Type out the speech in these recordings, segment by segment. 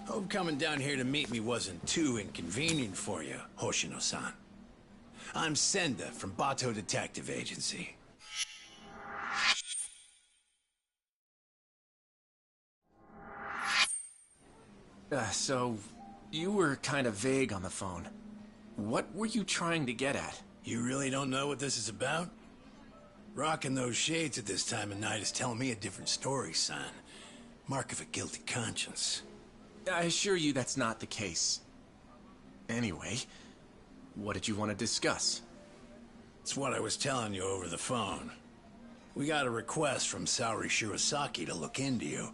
Hope coming down here to meet me wasn't too inconvenient for you, Hoshino-san. I'm Senda from Bato Detective Agency. So, you were kind of vague on the phone. What were you trying to get at? You really don't know what this is about? Rocking those shades at this time of night is telling me a different story, son. Mark of a guilty conscience. I assure you that's not the case. Anyway, what did you want to discuss? It's what I was telling you over the phone. We got a request from Saori Shirosaki to look into you,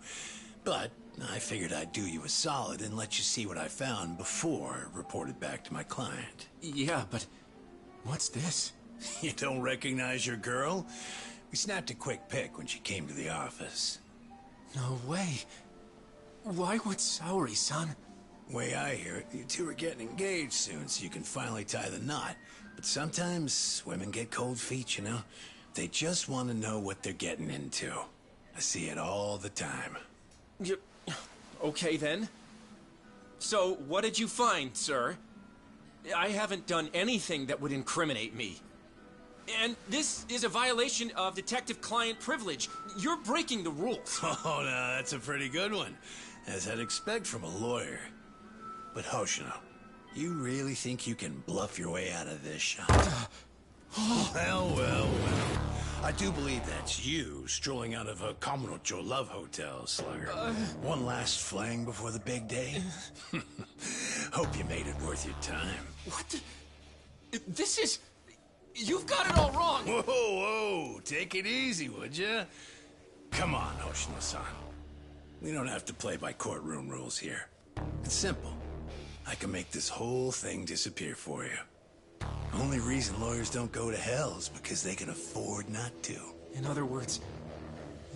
but I figured I'd do you a solid and let you see what I found before I reported back to my client. Yeah, but what's this? You don't recognize your girl? We snapped a quick pic when she came to the office. No way. Why would Saori-san? Way I hear it, you two are getting engaged soon so you can finally tie the knot. But sometimes women get cold feet, you know? They just want to know what they're getting into. I see it all the time. Okay then. So, what did you find, sir? I haven't done anything that would incriminate me. And this is a violation of detective-client privilege. You're breaking the rules. Oh, no, that's a pretty good one. As I'd expect from a lawyer. But Hoshino, you really think you can bluff your way out of this, Sean? Well. I do believe that's you, strolling out of a Kamurocho love hotel, Slugger. One last fling before the big day? Hope you made it worth your time. What? This is... You've got it all wrong! Whoa, take it easy, would ya? Come on, Hoshino-san. We don't have to play by courtroom rules here. It's simple. I can make this whole thing disappear for you. Only reason lawyers don't go to hell is because they can afford not to. In other words,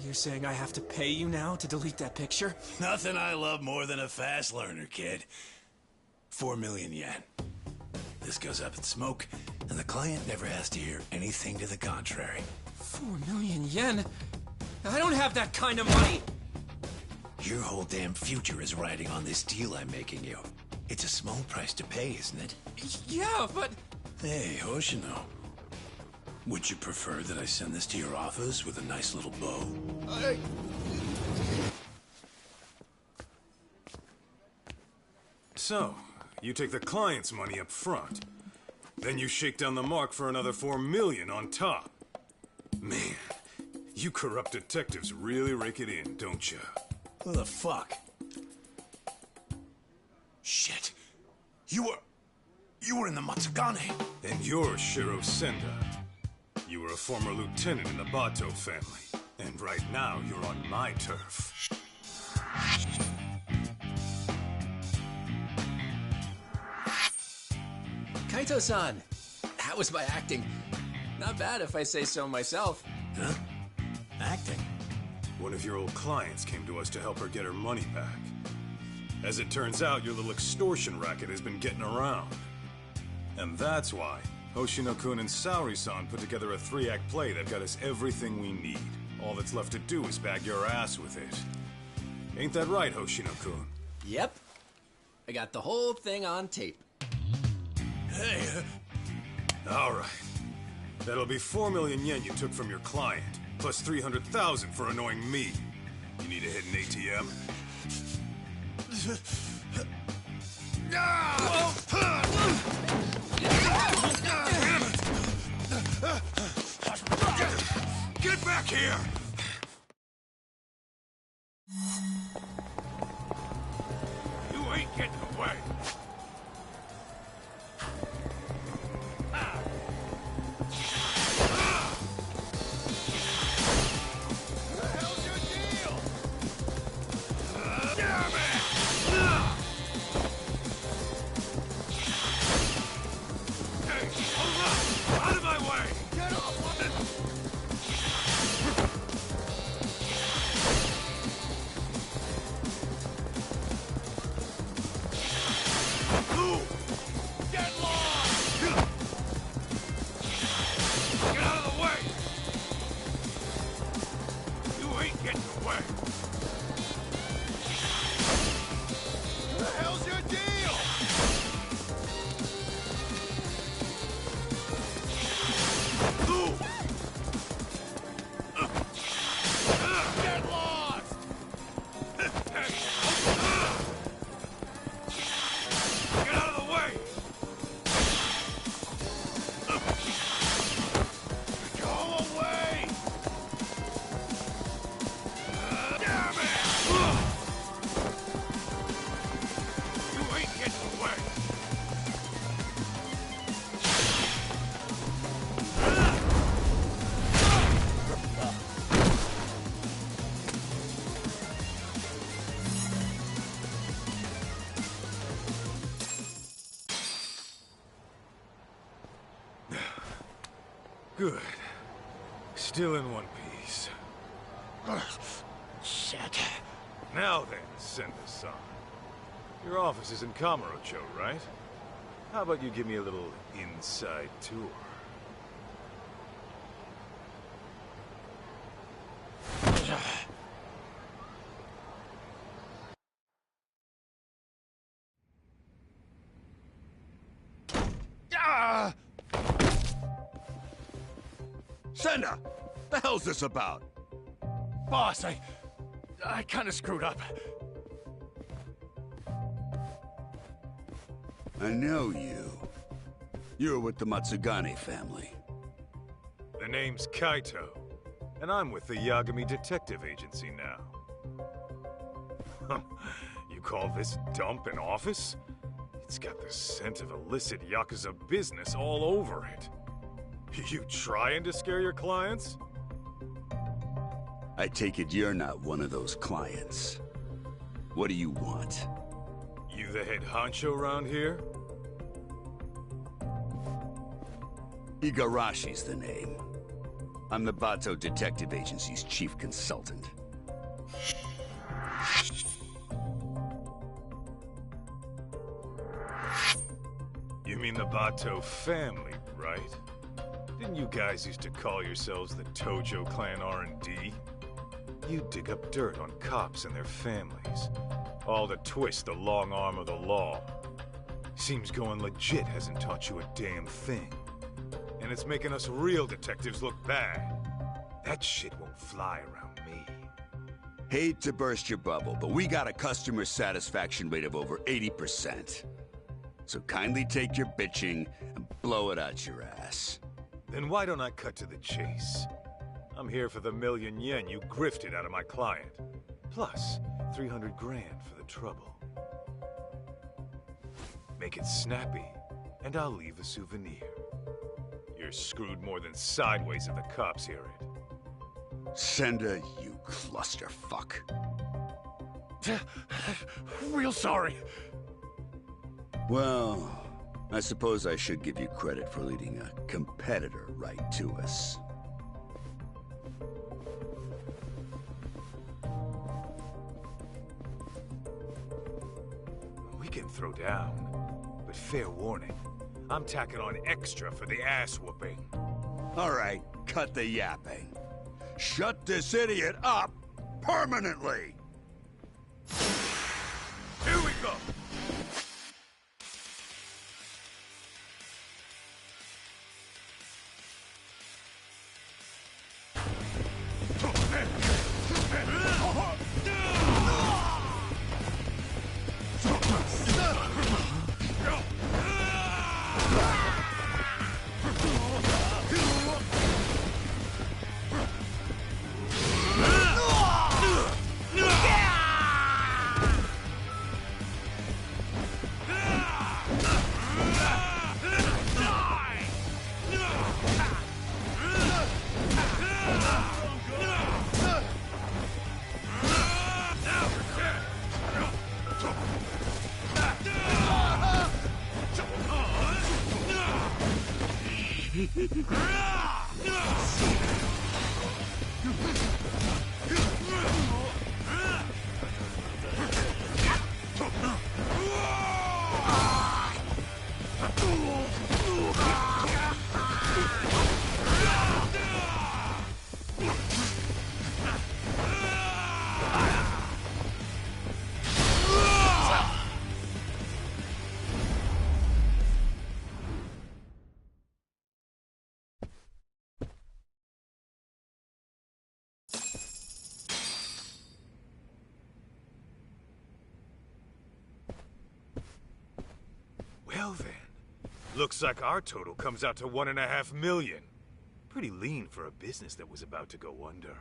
you're saying I have to pay you now to delete that picture? Nothing I love more than a fast learner, kid. 4 million yen. This goes up in smoke, and the client never has to hear anything to the contrary. 4 million yen? I don't have that kind of money! Your whole damn future is riding on this deal I'm making you. It's a small price to pay, isn't it? Yeah, but... Hey, Hoshino. Would you prefer that I send this to your office with a nice little bow? So, you take the client's money up front. Then you shake down the mark for another 4 million on top. Man, you corrupt detectives really rake it in, don't you? Who the fuck? Shit. You were in the Matsugane. And you're Shiro Senda. You were a former lieutenant in the Bato family. And right now, you're on my turf. Kaito-san, how was my acting? Not bad if I say so myself. Huh? Acting? One of your old clients came to us to help her get her money back. As it turns out, your little extortion racket has been getting around. And that's why Hoshino-kun and Saori-san put together a 3-act play that got us everything we need. All that's left to do is bag your ass with it. Ain't that right, Hoshino-kun? Yep. I got the whole thing on tape. Hey, All right. That'll be 4 million yen you took from your client, plus 300,000 for annoying me. You need to hit an ATM? Get back here! You ain't getting away. way! What the hell's your deal? Get lost! Get out of the way! Go away! Damn it! You ain't getting away! Good. Still in one piece. Shit. Now then, Senda-san. Your office is in Kamurocho, right? How about you give me a little inside tour? Ah! Senda! The hell's this about? Boss, I kind of screwed up. I know you. You're with the Matsugane family. The name's Kaito, and I'm with the Yagami Detective Agency now. You call this dump an office? It's got the scent of illicit Yakuza business all over it. You trying to scare your clients? I take it you're not one of those clients. What do you want? You the head honcho around here? Igarashi's the name. I'm the Bato Detective Agency's chief consultant. You mean the Bato family, right? Didn't you guys used to call yourselves the Tojo Clan R&D? You dig up dirt on cops and their families. All to twist the long arm of the law. Seems going legit hasn't taught you a damn thing. And it's making us real detectives look bad. That shit won't fly around me. Hate to burst your bubble, but we got a customer satisfaction rate of over 80%. So kindly take your bitching and blow it out your ass. Then why don't I cut to the chase? I'm here for the million yen you grifted out of my client. Plus, 300 grand for the trouble. Make it snappy, and I'll leave a souvenir. You're screwed more than sideways if the cops hear it. Senda, you clusterfuck. Real sorry. Well, I suppose I should give you credit for leading a competitor right to us. We can throw down, but fair warning. I'm tacking on extra for the ass whooping. All right, cut the yapping. Shut this idiot up permanently! Here we go! Well then, looks like our total comes out to 1.5 million. Pretty lean for a business that was about to go under.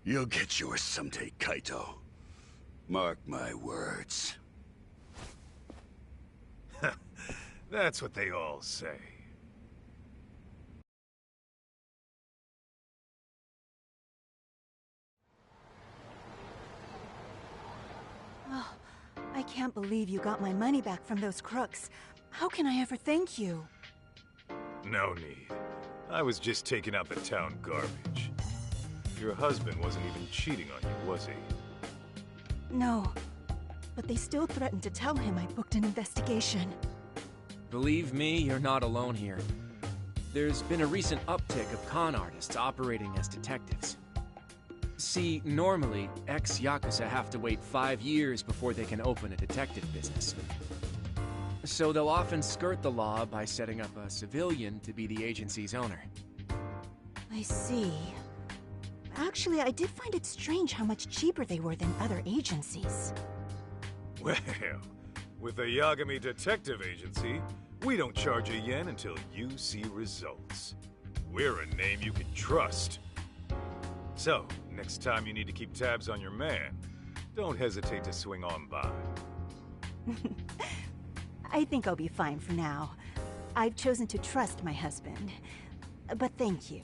You'll get yours someday, Kaito. Mark my words. That's what they all say. Oh, I can't believe you got my money back from those crooks. How can I ever thank you? No need. I was just taking out the town garbage. Your husband wasn't even cheating on you, was he? No, but they still threatened to tell him I booked an investigation. Believe me, you're not alone here. There's been a recent uptick of con artists operating as detectives. See, normally, ex-Yakuza have to wait 5 years before they can open a detective business. So they'll often skirt the law by setting up a civilian to be the agency's owner. I see. Actually, I did find it strange how much cheaper they were than other agencies. Well, with the Yagami Detective Agency, we don't charge a yen until you see results. We're a name you can trust. So, next time you need to keep tabs on your man, don't hesitate to swing on by. I think I'll be fine for now. I've chosen to trust my husband. But thank you.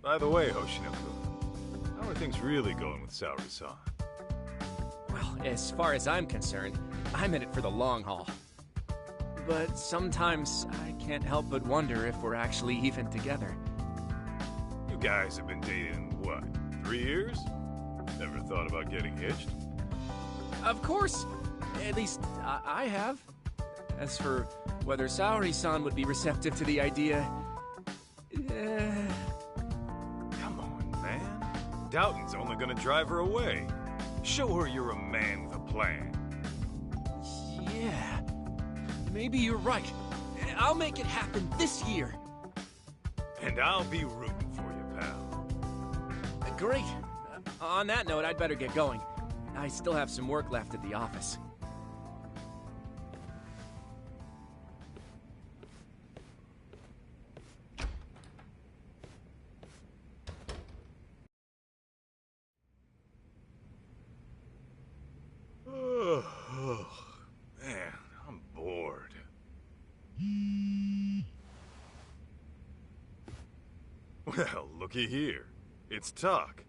By the way, Hoshino-kun, how are things really going with Saori-san? Well, as far as I'm concerned, I'm in it for the long haul. But sometimes I can't help but wonder if we're actually even together. You guys have been dating, what, 3 years? Never thought about getting hitched? Of course! At least, I have. As for whether Saori-san would be receptive to the idea... Come on, man. Doubting's only gonna drive her away. Show her you're a man with a plan. Yeah. Maybe you're right. I'll make it happen this year. And I'll be rooting for you, pal. Great. On that note, I'd better get going. I still have some work left at the office. Man, I'm bored. Well, looky here. It's talk.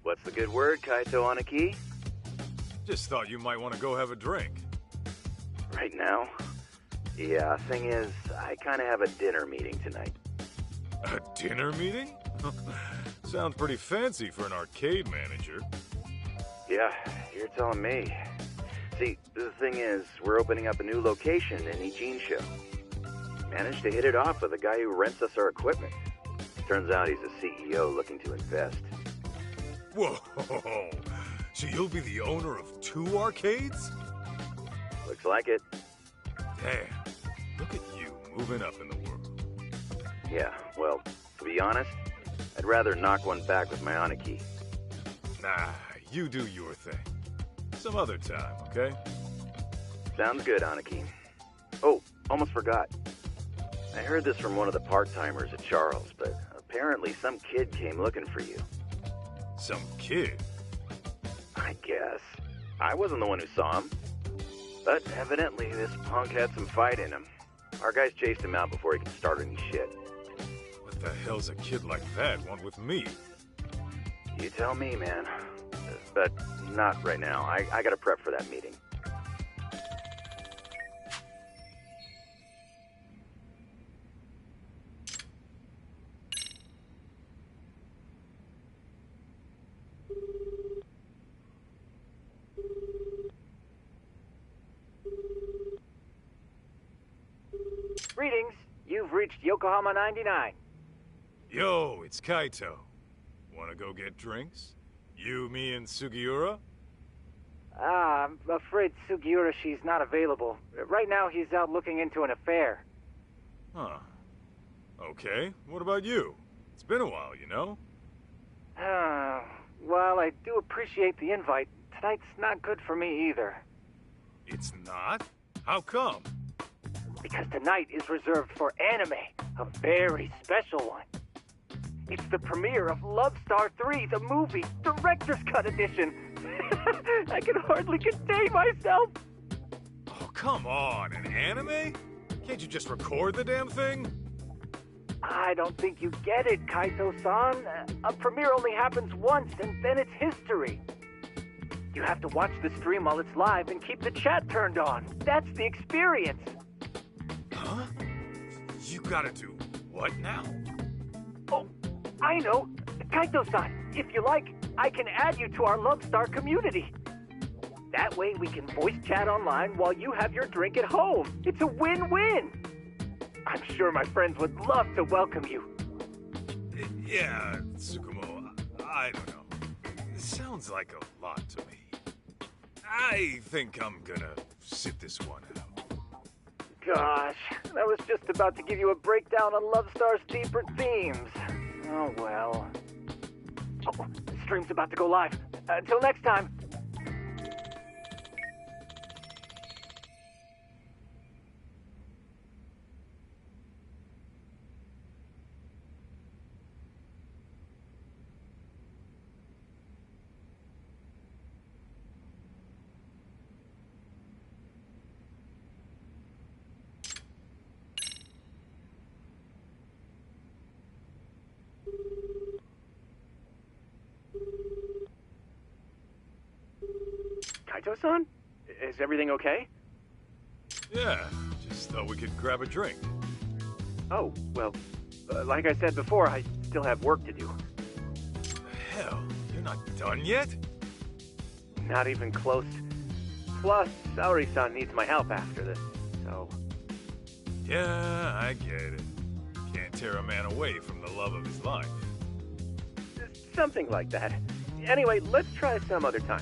What's the good word, Kaito on a key? Just thought you might want to go have a drink. Right now? Yeah, thing is, I kind of have a dinner meeting tonight. A dinner meeting? Sounds pretty fancy for an arcade manager. Yeah, you're telling me. See, the thing is, we're opening up a new location in Ijincho. Managed to hit it off with a guy who rents us our equipment. Turns out he's a CEO looking to invest. Whoa! So you'll be the owner of 2 arcades? Looks like it. Damn, look at you moving up in the world. Yeah, well, to be honest, I'd rather knock one back with my Aniki. Nah, you do your thing. Some other time, okay? Sounds good, Aniki. Oh, almost forgot. I heard this from one of the part-timers at Charles, but apparently some kid came looking for you. Some kid? I guess. I wasn't the one who saw him. But evidently this punk had some fight in him. Our guys chased him out before he could start any shit. What the hell's a kid like that want with me? You tell me, man. But not right now. I gotta prep for that meeting. Greetings. You've reached Yokohama 99. Yo, it's Kaito. Wanna go get drinks? You, me, and Sugiura? I'm afraid Sugiura, she's not available. Right now, he's out looking into an affair. Huh. Okay, what about you? It's been a while, you know? While I do appreciate the invite, tonight's not good for me either. It's not? How come? Because tonight is reserved for anime, a very special one. It's the premiere of Love Star 3, the movie, Director's Cut Edition. I can hardly contain myself. Oh, come on, an anime? Can't you just record the damn thing? I don't think you get it, Kaito-san. A premiere only happens once, and then it's history. You have to watch the stream while it's live and keep the chat turned on. That's the experience. Huh? You gotta do what now? Oh, I know. Kaito-san, if you like, I can add you to our Love Star community. That way we can voice chat online while you have your drink at home. It's a win-win. I'm sure my friends would love to welcome you. Yeah, Tsukumo, I don't know. It sounds like a lot to me. I think I'm gonna sit this one out. Gosh, I was just about to give you a breakdown on Love Star's deeper themes. Oh well. Oh, the stream's about to go live. Until next time. Kaito-san? Is everything okay? Yeah, just thought we could grab a drink. Oh, well, like I said before, I still have work to do. Hell, you're not done yet? Not even close. Plus, Saori-san needs my help after this, so... Yeah, I get it. Can't tear a man away from the love of his life. Something like that. Anyway, let's try some other time.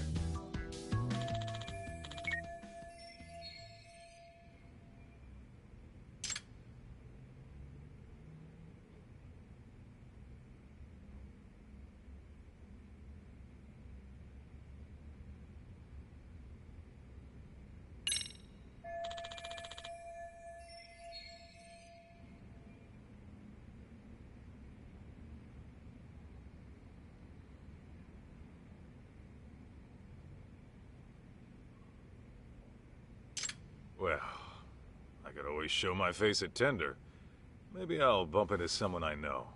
Well, I could always show my face at Tender. Maybe I'll bump into someone I know.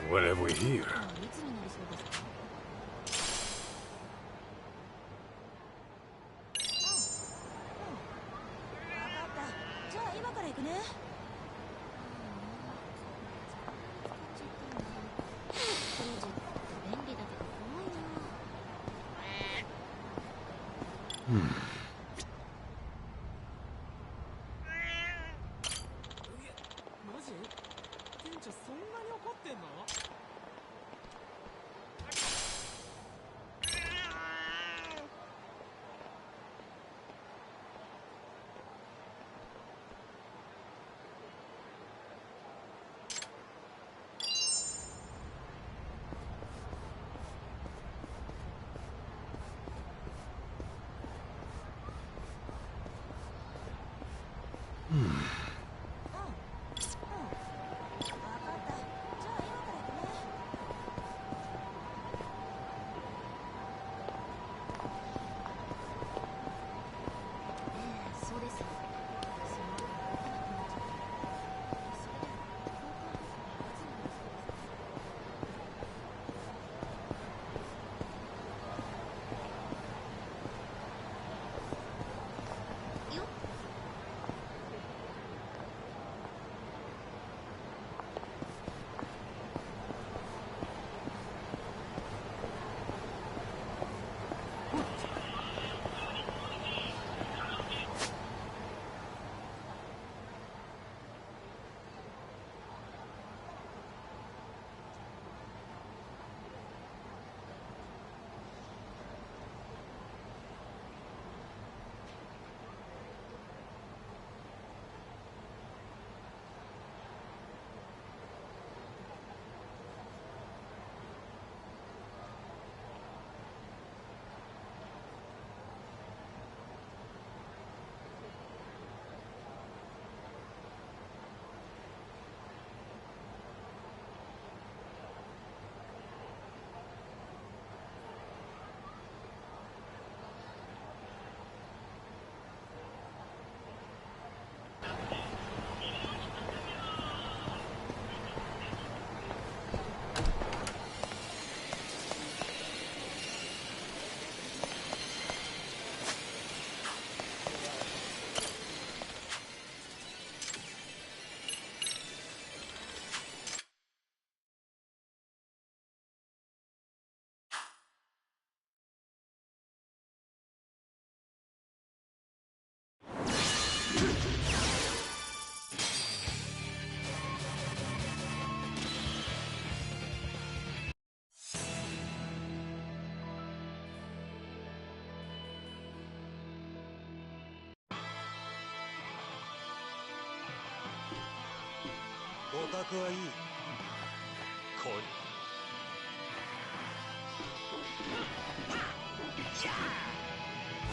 What have we here?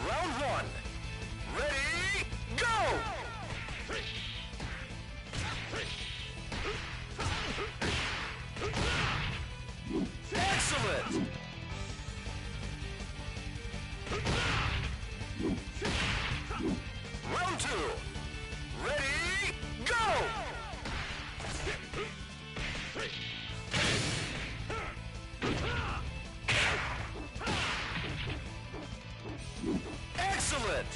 Round one. Ready, go! Excellent! Round two. Ready, go! Excellent!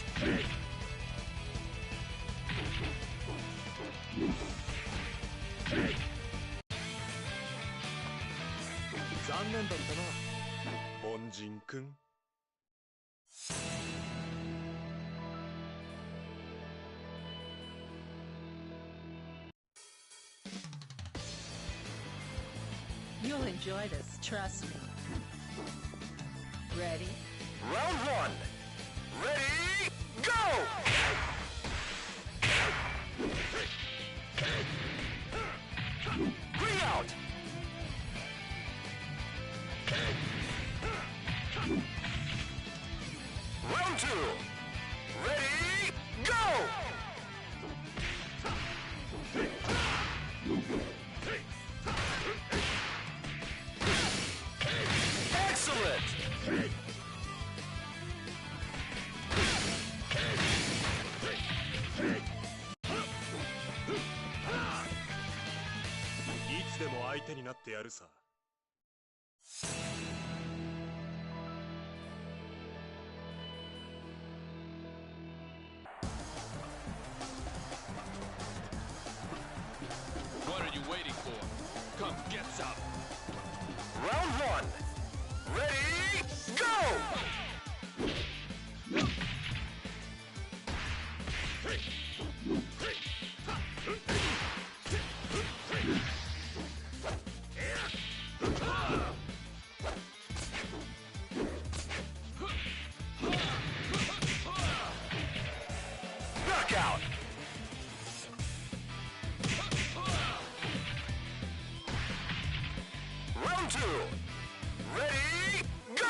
残念だったな、凡人くん。You'll enjoy this, trust me. Ready? Round one. Ready, go! Bring out! Round two. Ready, go! Excellent! なってやるさ。What are you waiting for? Come get some. Round one. Ready, go! Knockout! Round two. Ready, go!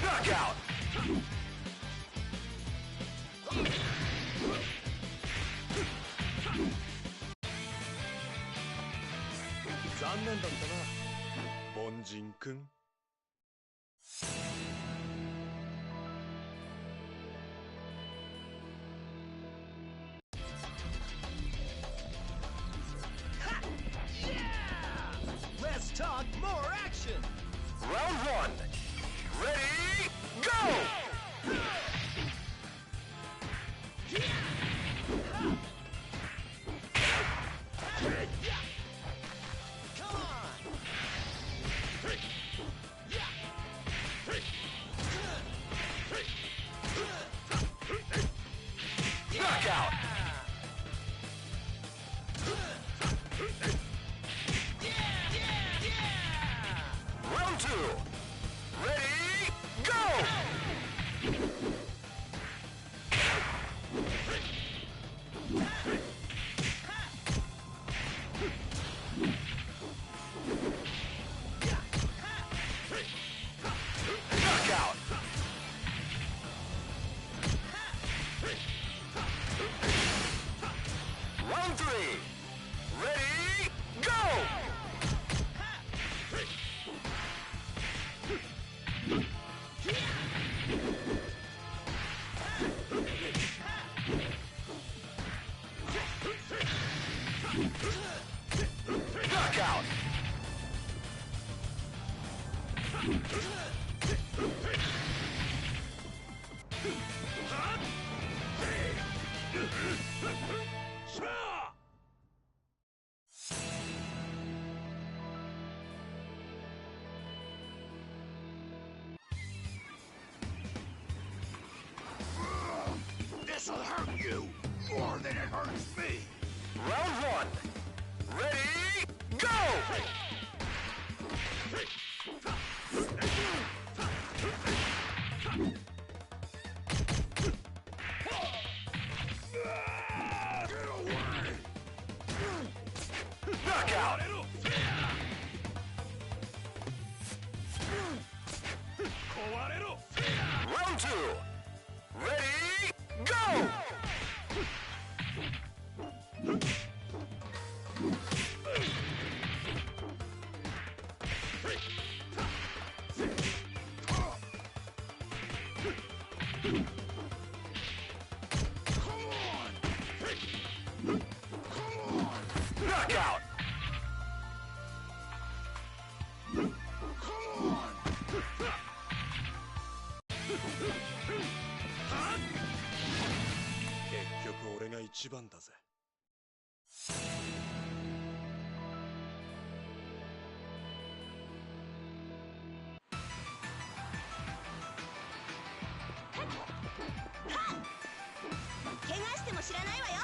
Knockout! 残念だったな、凡人くん。Let's talk more action! Round one. Ready, go! Come on! Knockout! Round two. Ready, go! Knockout! Round three. Ready, go! Knockout! This'll hurt you more than it hurts me. Round one. Ready, go! Knockout! Round two. Ready, go! Knockout! Huh? 結局俺が一番だぜ。怪我しても知らないわよ。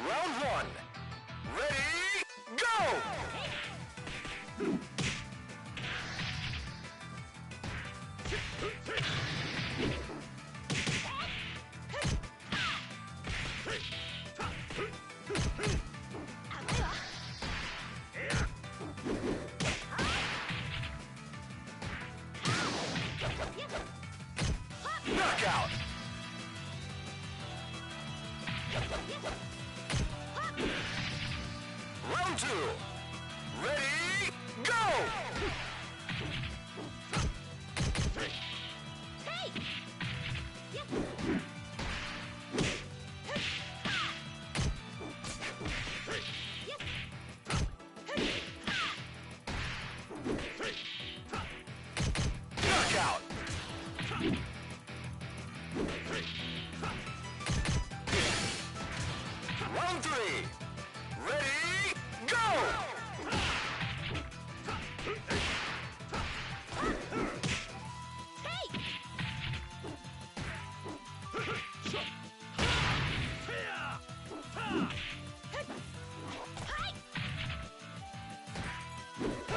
Round one. Ready, go! Knockout! Round two. Ready,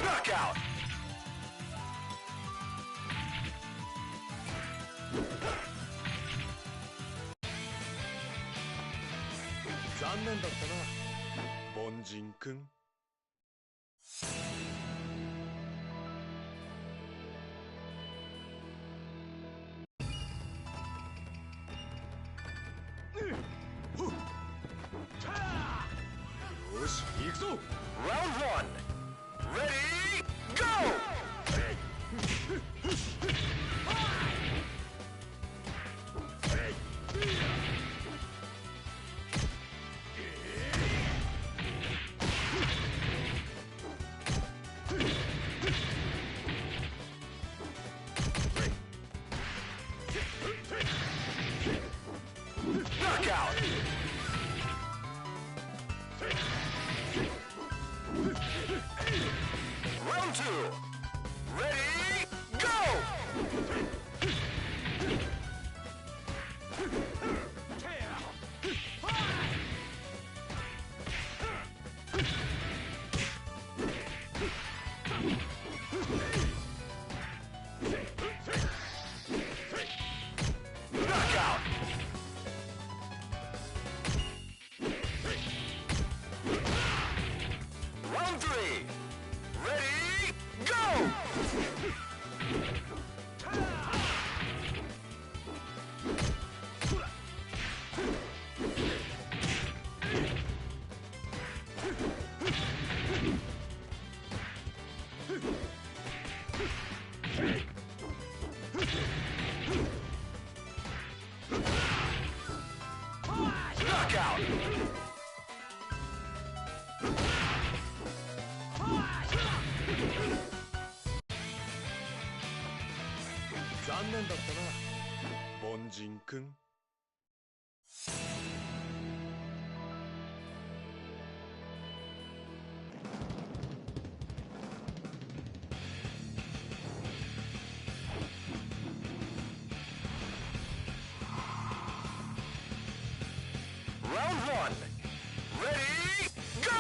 Knockout! Bonjin-kun. Round one. Ready, go! Knockout! Round two. Ready, go! Knockout! Round three. Ready, go! Knockout! Bonjin-kun. Round one. Ready, go!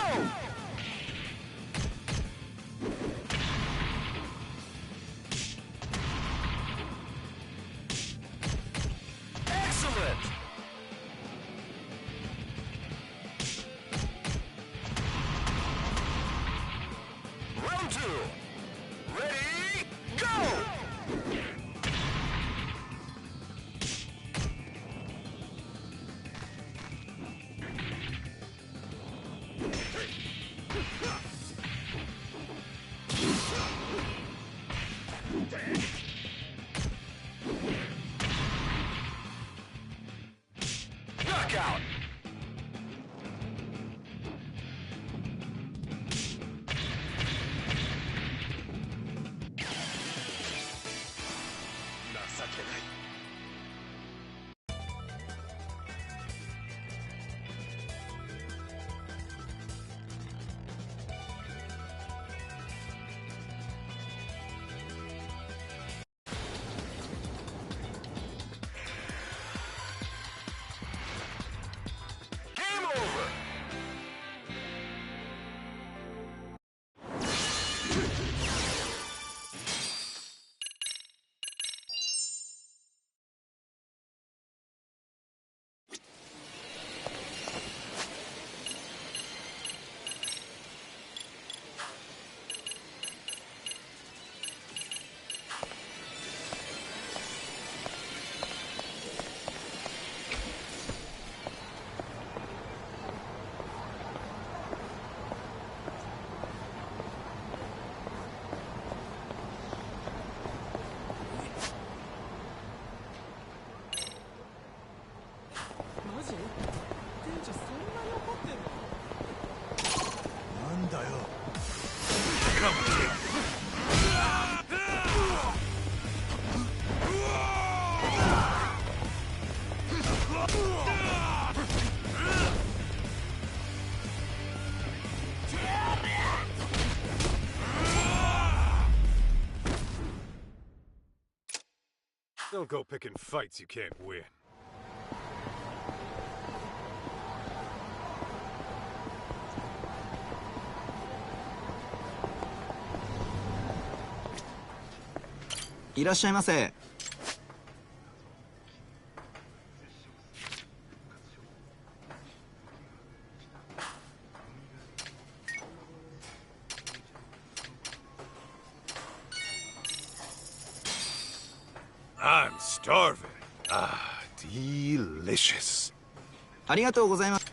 Excellent! Round two. Ready, go! Knockout! Game over! Don't go picking fights you can't win. I'm starving. Ah, delicious. ありがとうございます。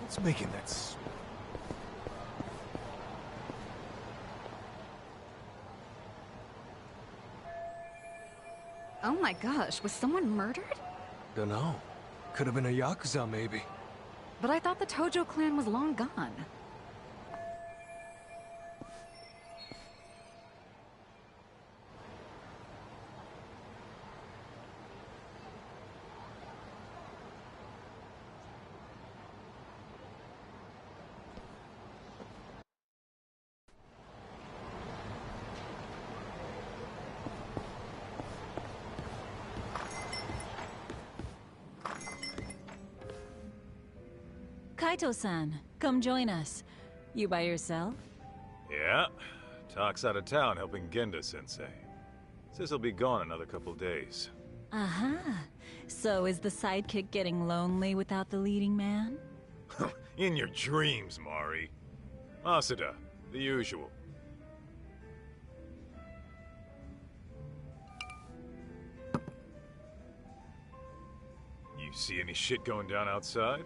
What's making that Oh my gosh, was someone murdered? Dunno. Could have been a Yakuza, maybe. But I thought the Tojo clan was long gone. Kaito-san, come join us. You by yourself? Yeah. Talk's out of town helping Genda-sensei. Says he'll be gone another couple days. Uh-huh. So is the sidekick getting lonely without the leading man? In your dreams, Mari. Masuda, the usual. You see any shit going down outside?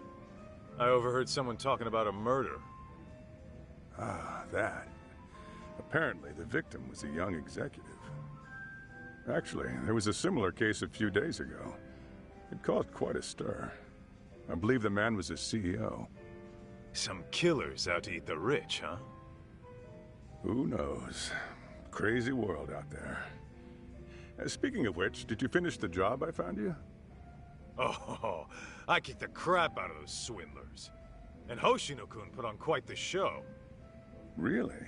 I overheard someone talking about a murder. Ah, that. Apparently, the victim was a young executive. Actually, there was a similar case a few days ago. It caused quite a stir. I believe the man was a CEO. Some killers out to eat the rich, huh? Who knows? Crazy world out there. Speaking of which, did you finish the job I found you? Oh, I kicked the crap out of those swindlers. And Hoshino-kun put on quite the show. Really?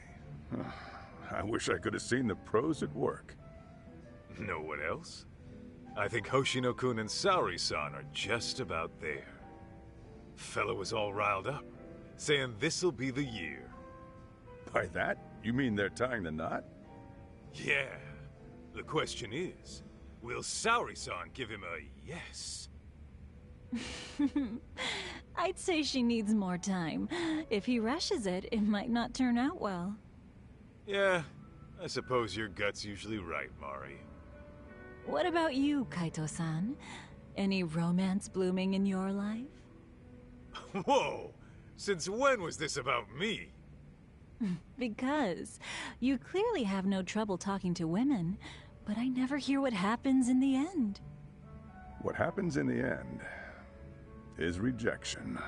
I wish I could have seen the pros at work. Know what else? I think Hoshino-kun and Saori-san are just about there. Fella was all riled up, saying this'll be the year. By that, you mean they're tying the knot? Yeah. The question is, will Saori-san give him a yes? I'd say she needs more time. If he rushes it, it might not turn out well. Yeah, I suppose your gut's usually right, Mari. What about you, Kaito-san? Any romance blooming in your life? Whoa! Since when was this about me? Because you clearly have no trouble talking to women, but I never hear what happens in the end. What happens in the end is rejection.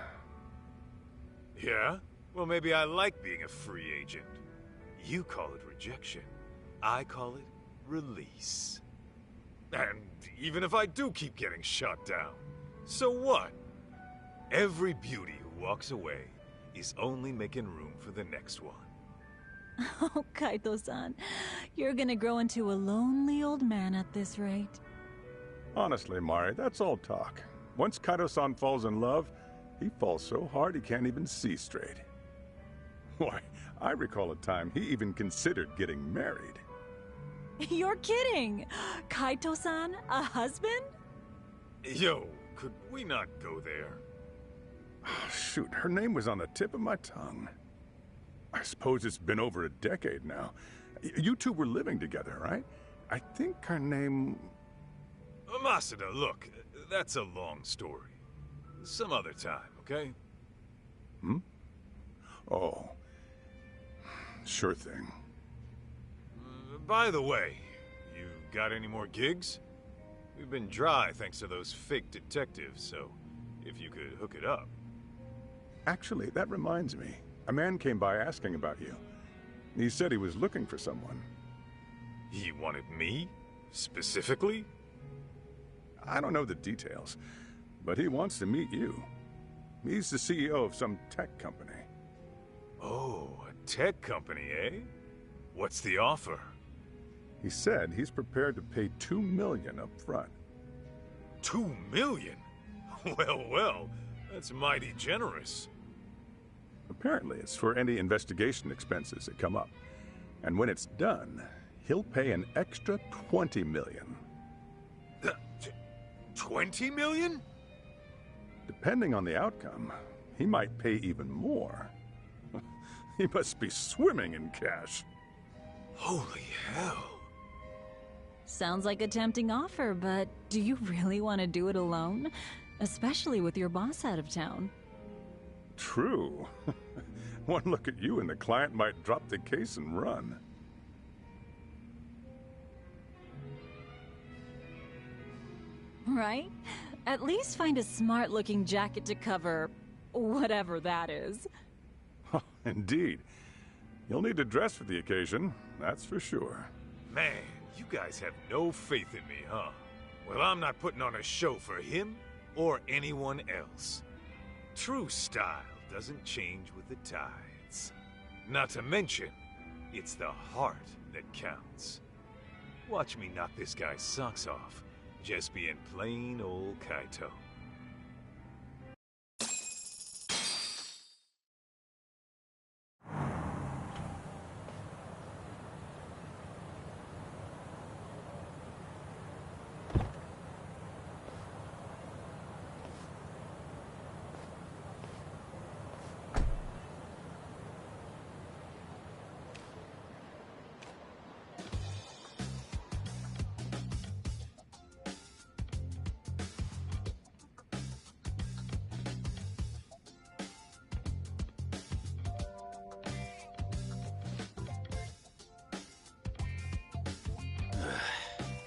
Yeah? Well, maybe I like being a free agent. You call it rejection. I call it release. And even if I do keep getting shot down, so what? Every beauty who walks away is only making room for the next one. Oh, Kaito-san, you're gonna grow into a lonely old man at this rate. Honestly, Mari, that's all talk. Once Kaito-san falls in love, he falls so hard he can't even see straight. Why, I recall a time he even considered getting married. You're kidding! Kaito-san, a husband? Yo, could we not go there? Oh, shoot, her name was on the tip of my tongue. I suppose it's been over a decade now. You two were living together, right? I think her name... Masuda, look, that's a long story. Some other time, okay? Hmm? Oh. Sure thing. By the way, you got any more gigs? We've been dry thanks to those fake detectives, so if you could hook it up. Actually, that reminds me. A man came by asking about you. He said he was looking for someone. He wanted me? Specifically? I don't know the details, but he wants to meet you. He's the CEO of some tech company. Oh, a tech company, eh? What's the offer? He said he's prepared to pay $2 million up front. $2 million? Well, well, that's mighty generous. Apparently, it's for any investigation expenses that come up. And when it's done, he'll pay an extra $20 million. 20 million? Depending on the outcome, he might pay even more. He must be swimming in cash. Holy hell. Sounds like a tempting offer, but do you really want to do it alone? Especially with your boss out of town. True. One look at you and the client might drop the case and run. Right? At least find a smart-looking jacket to cover whatever that is. Oh, indeed. You'll need to dress for the occasion, that's for sure. Man, you guys have no faith in me, huh? Well, I'm not putting on a show for him or anyone else. True style doesn't change with the tides. Not to mention, it's the heart that counts. Watch me knock this guy's socks off, just being plain old Kaito.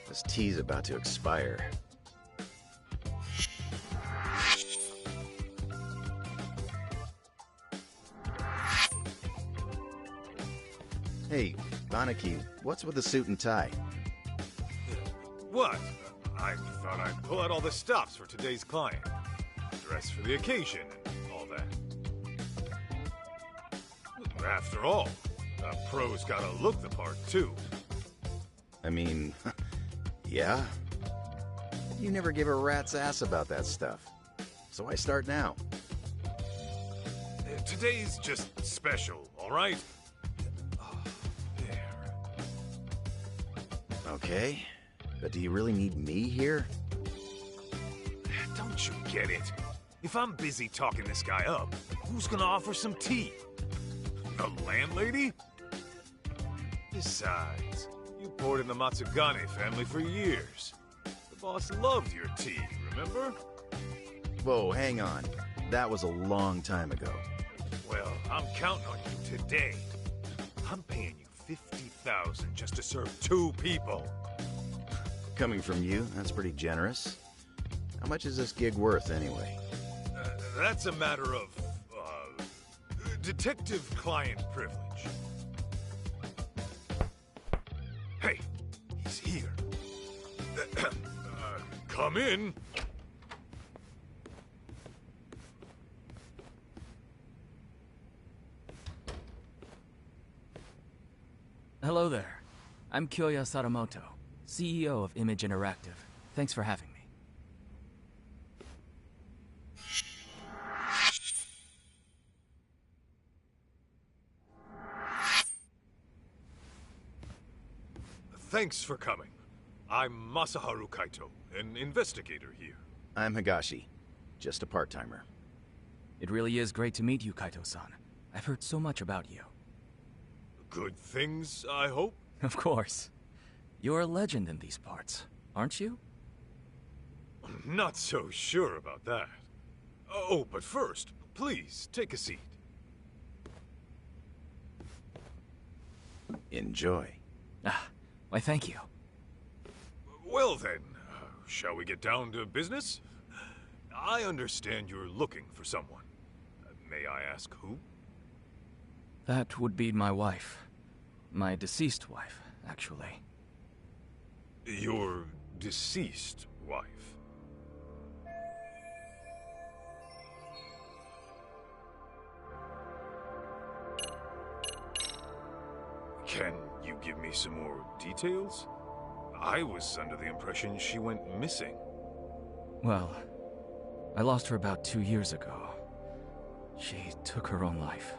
This tea's about to expire. Hey, Banaki, what's with the suit and tie? What? I thought I'd pull out all the stops for today's client. Dress for the occasion and all that. After all, a pro's gotta look the part, too. I mean, yeah. You never give a rat's ass about that stuff. So I start now. Today's just special, all right? Oh, there. Okay. But do you really need me here? Don't you get it? If I'm busy talking this guy up, who's gonna offer some tea? The landlady? Besides, you poured in the Matsugane family for years. The boss loved your tea, remember? Whoa, hang on. That was a long time ago. Well, I'm counting on you today. I'm paying you 50,000 just to serve 2 people. Coming from you, that's pretty generous. How much is this gig worth, anyway? That's a matter of, detective-client privilege. Hey, he's here. Come in. Hello there. I'm Kyoya Sadamoto, CEO of Image Interactive. Thanks for having me. Thanks for coming. I'm Masaharu Kaito, an investigator here. I'm Higashi, just a part-timer. It really is great to meet you, Kaito-san. I've heard so much about you. Good things, I hope? Of course. You're a legend in these parts, aren't you? Not so sure about that. Oh, but first, please, take a seat. Enjoy. Ah, why thank you. Well then, shall we get down to business? I understand you're looking for someone. May I ask who? That would be my wife. My deceased wife, actually. Your deceased wife? Can you give me some more details? I was under the impression she went missing. Well, I lost her about 2 years ago. She took her own life.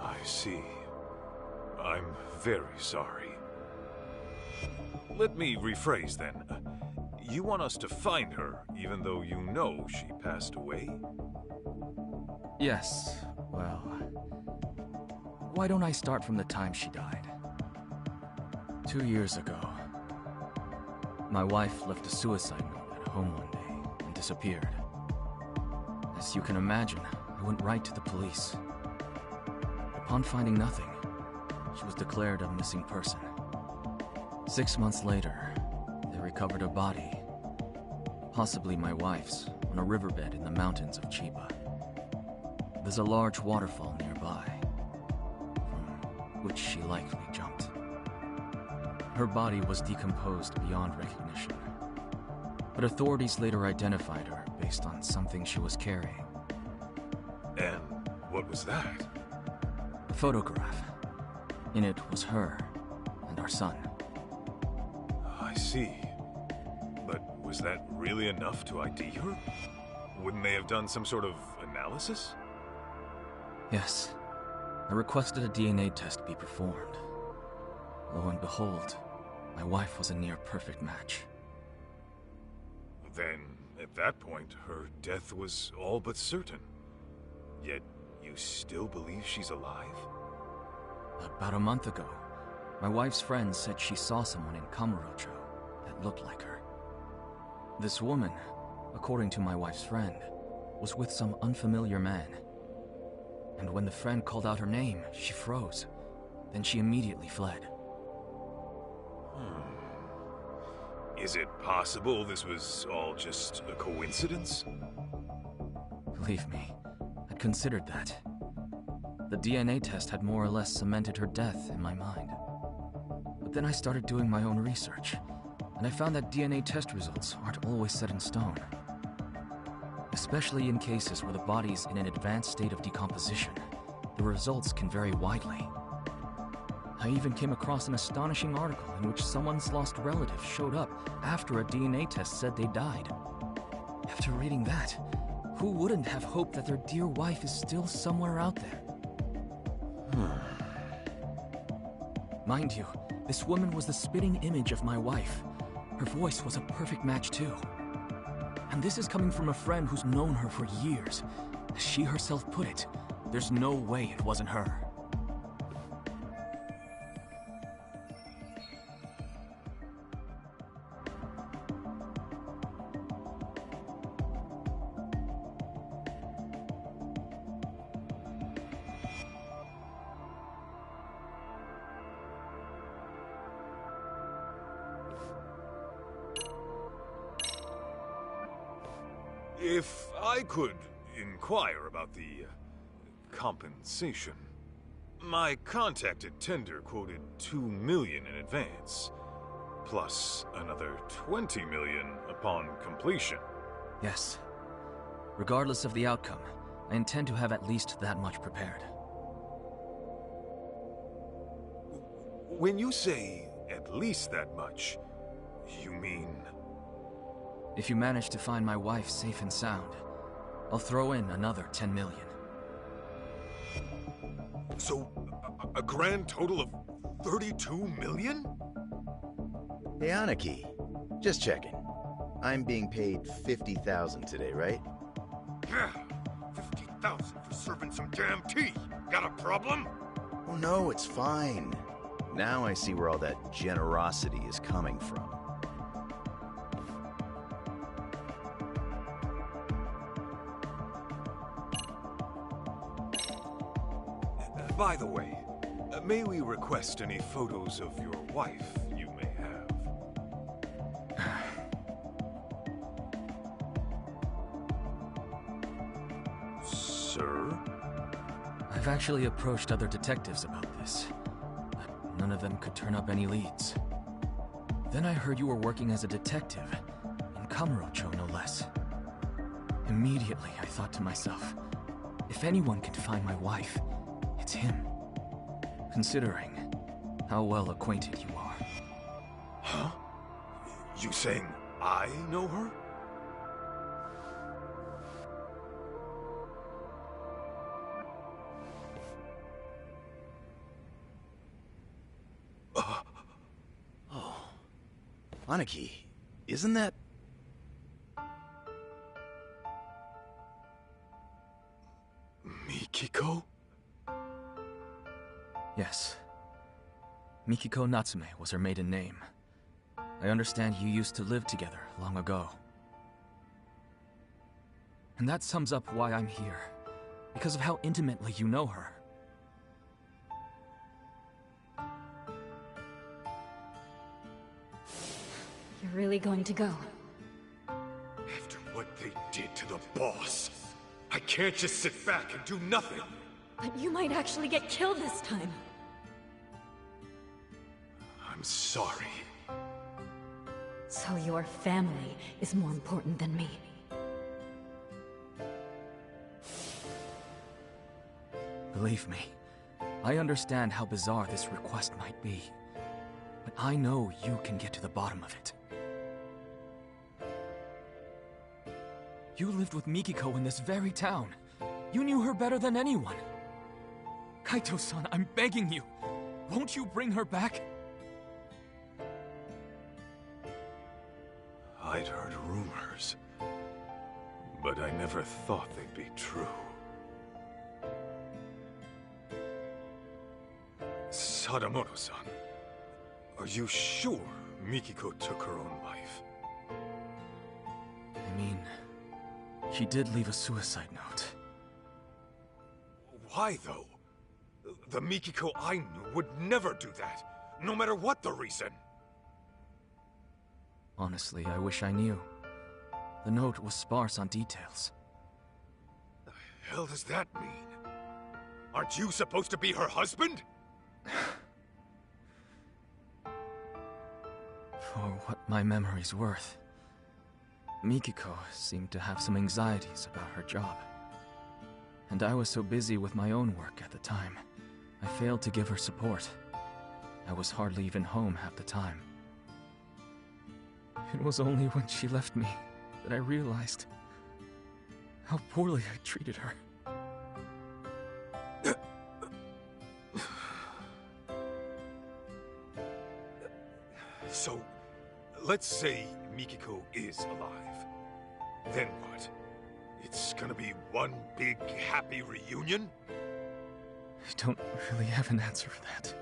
I see. I'm very sorry. Let me rephrase then. You want us to find her, even though you know she passed away? Yes, well... Why don't I start from the time she died? 2 years ago, my wife left a suicide note at home one day and disappeared. As you can imagine, I went right to the police. Upon finding nothing, she was declared a missing person. 6 months later, they recovered her body, possibly my wife's, on a riverbed in the mountains of Chiba. There's a large waterfall nearby, from which she likely jumped. Her body was decomposed beyond recognition, but authorities later identified her based on something she was carrying. And what was that? A photograph. In it was her and our son. I see. But was that really enough to ID her? Wouldn't they have done some sort of analysis? Yes. I requested a DNA test be performed. Lo and behold, my wife was a near-perfect match. Then, at that point, her death was all but certain. Yet, you still believe she's alive? About a month ago, my wife's friend said she saw someone in Kamurocho that looked like her. This woman, according to my wife's friend, was with some unfamiliar man. And when the friend called out her name, she froze. Then she immediately fled. Is it possible this was all just a coincidence? Believe me, I'd considered that. The DNA test had more or less cemented her death in my mind. But then I started doing my own research, and I found that DNA test results aren't always set in stone. Especially in cases where the body's in an advanced state of decomposition, the results can vary widely. I even came across an astonishing article in which someone's lost relative showed up after a DNA test said they died. After reading that, who wouldn't have hoped that their dear wife is still somewhere out there? Mind you, this woman was the spitting image of my wife. Her voice was a perfect match too. And this is coming from a friend who's known her for years. As she herself put it, there's no way it wasn't her. If I could inquire about the compensation. My contacted tender quoted $2 million in advance, plus another $20 million upon completion. Yes. Regardless of the outcome, I intend to have at least that much prepared. When you say at least that much, you mean... If you manage to find my wife safe and sound, I'll throw in another 10 million. So, a grand total of 32 million? Hey, Aniki. Just checking. I'm being paid 50,000 today, right? Yeah, 50,000 for serving some damn tea. Got a problem? Oh no, it's fine. Now I see where all that generosity is coming from. By the way, may we request any photos of your wife you may have? Sir? I've actually approached other detectives about this, none of them could turn up any leads. Then I heard you were working as a detective, in Kamurocho no less. Immediately I thought to myself, if anyone can find my wife, it's him. Considering how well acquainted you are. Huh? You saying I know her? Aniki, isn't that... Mikiko? Yes. Mikiko Natsume was her maiden name. I understand you used to live together long ago. And that sums up why I'm here. Because of how intimately you know her. You're really going to go? After what they did to the boss, I can't just sit back and do nothing. But you might actually get killed this time. I'm sorry. So your family is more important than me. Believe me, I understand how bizarre this request might be. But I know you can get to the bottom of it. You lived with Mikiko in this very town. You knew her better than anyone. Kaito-san, I'm begging you. Won't you bring her back? I'd heard rumors, but I never thought they'd be true. Sadamoto-san, are you sure Mikiko took her own life? I mean, she did leave a suicide note. Why, though? The Mikiko I knew would never do that, no matter what the reason. Honestly, I wish I knew. The note was sparse on details. The hell does that mean? Aren't you supposed to be her husband? For what my memory's worth, Mikiko seemed to have some anxieties about her job. And I was so busy with my own work at the time, I failed to give her support. I was hardly even home half the time. It was only when she left me that I realized how poorly I treated her. So, let's say Mikiko is alive. Then what? It's gonna be one big happy reunion? I don't really have an answer for that.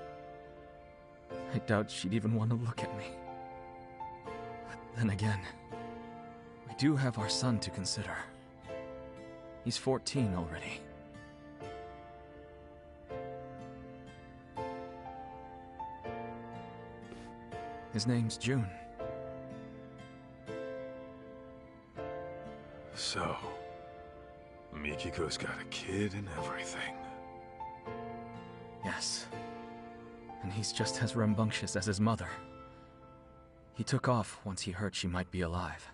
I doubt she'd even want to look at me. But then again, we do have our son to consider. He's 14 already. His name's June. So, Mikiko's got a kid and everything. Yes. And he's just as rambunctious as his mother. He took off once he heard she might be alive.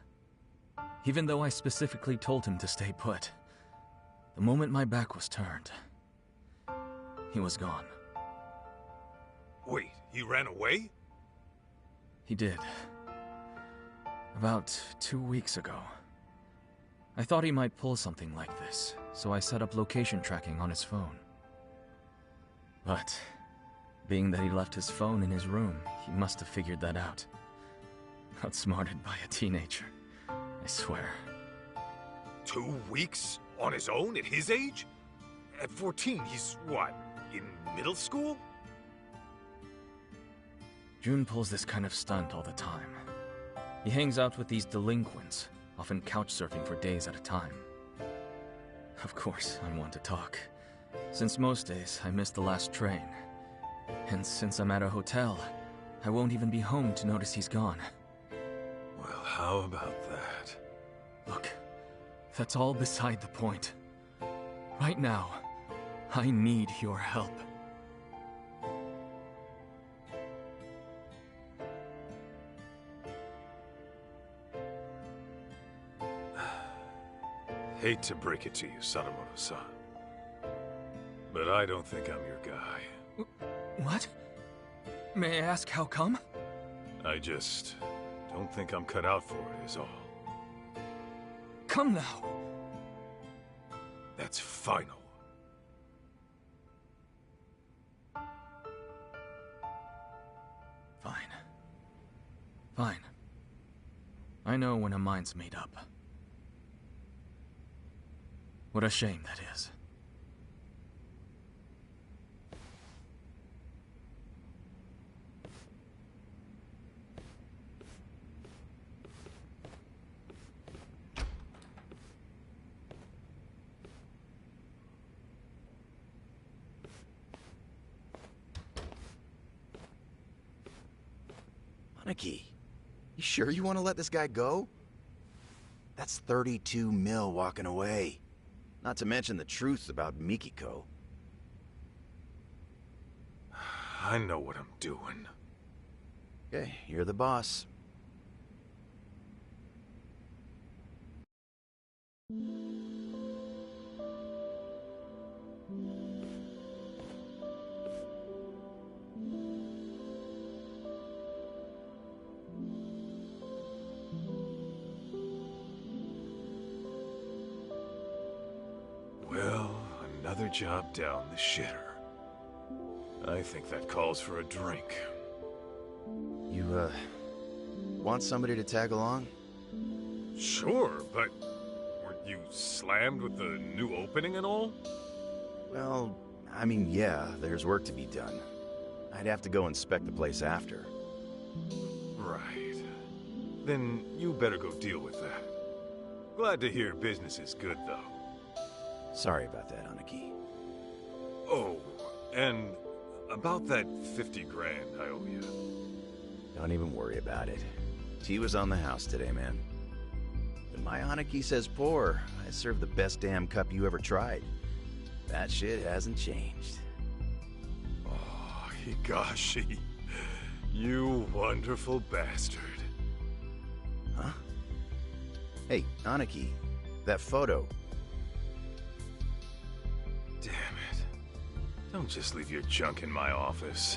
Even though I specifically told him to stay put. The moment my back was turned, he was gone. Wait, he ran away? He did. About 2 weeks ago. I thought he might pull something like this, so I set up location tracking on his phone. But, being that he left his phone in his room, he must have figured that out. Outsmarted by a teenager, I swear. 2 weeks? On his own at his age? At 14, he's what, in middle school? June pulls this kind of stunt all the time. He hangs out with these delinquents, often couch surfing for days at a time. Of course, I'm one to talk, since most days I miss the last train. And since I'm at a hotel, I won't even be home to notice he's gone. Well, how about that? Look, that's all beside the point. Right now, I need your help. Hate to break it to you, Sadamoto-san, but I don't think I'm your guy. What? May I ask how come? I just don't think I'm cut out for it, is all. Come now. That's final. Fine. Fine. I know when a mind's made up. What a shame that is. Aniki, you sure you want to let this guy go? That's 32 mil walking away. Not to mention the truth about Mikiko. I know what I'm doing. Okay, you're the boss. Well, another job down the shitter. I think that calls for a drink. You, want somebody to tag along? Sure, but weren't you slammed with the new opening and all? Well, I mean, yeah, there's work to be done. I'd have to go inspect the place after. Right. Then you better go deal with that. Glad to hear business is good, though. Sorry about that, Aniki. Oh, and about that 50 grand I owe you. Don't even worry about it. Tea was on the house today, man. When my Aniki says pour, I serve the best damn cup you ever tried. That shit hasn't changed. Oh, Higashi. You wonderful bastard. Huh? Hey, Aniki, that photo. Damn it. Don't just leave your junk in my office.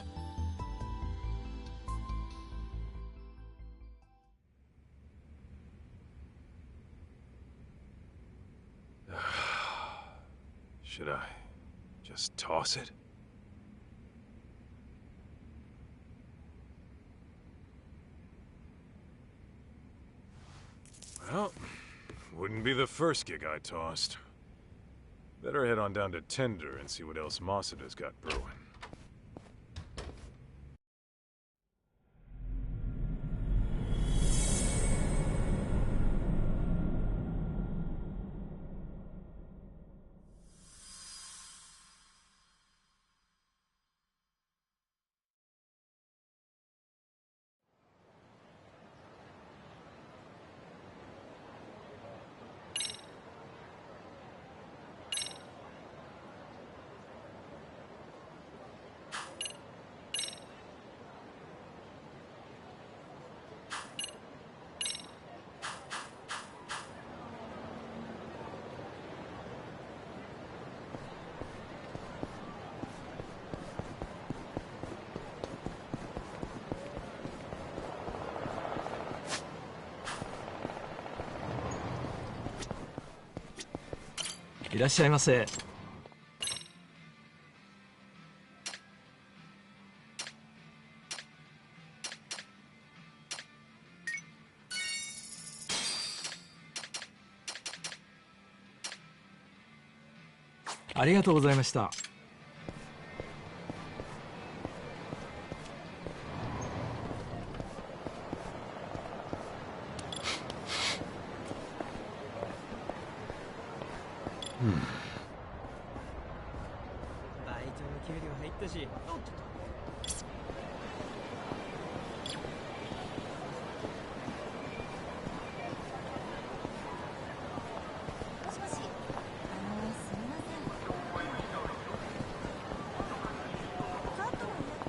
Should I just toss it? Well, wouldn't be the first gig I tossed. Better head on down to Tender and see what else Masuda's got brewing.いらっしゃいませ。ありがとうございました。バイトの給料入ったし。もしもし、すみません。カートの予約しました。